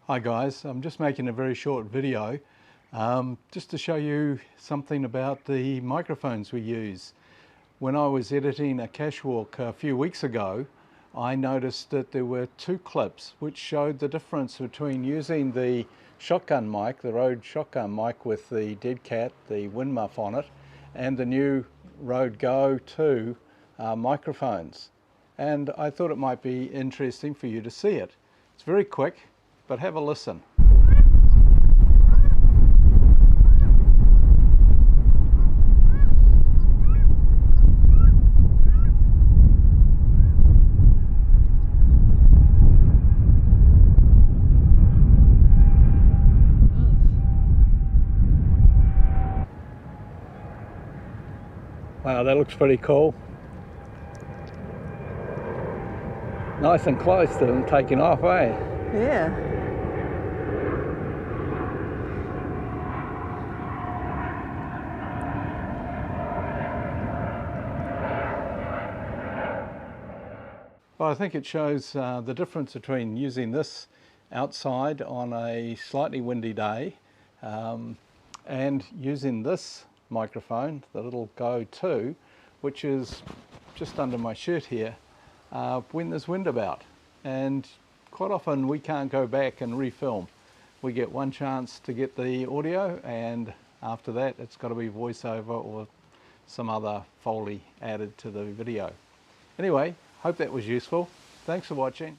Hi guys, I'm just making a very short video just to show you something about the microphones we use. When I was editing a cache walk a few weeks ago, I noticed that there were two clips which showed the difference between using the shotgun mic, the Rode shotgun mic with the dead cat, the wind muff on it, and the new Rode Go 2 microphones. And I thought it might be interesting for you to see it. It's very quick, but have a listen. Wow, that looks pretty cool. Nice and close to them taking off, eh? Yeah. Well, I think it shows the difference between using this outside on a slightly windy day and using this microphone, the little Go 2, which is just under my shirt here, when there's wind about. And quite often we can't go back and refilm. We get one chance to get the audio, and after that it's got to be voiceover or some other Foley added to the video. Anyway, hope that was useful. Thanks for watching.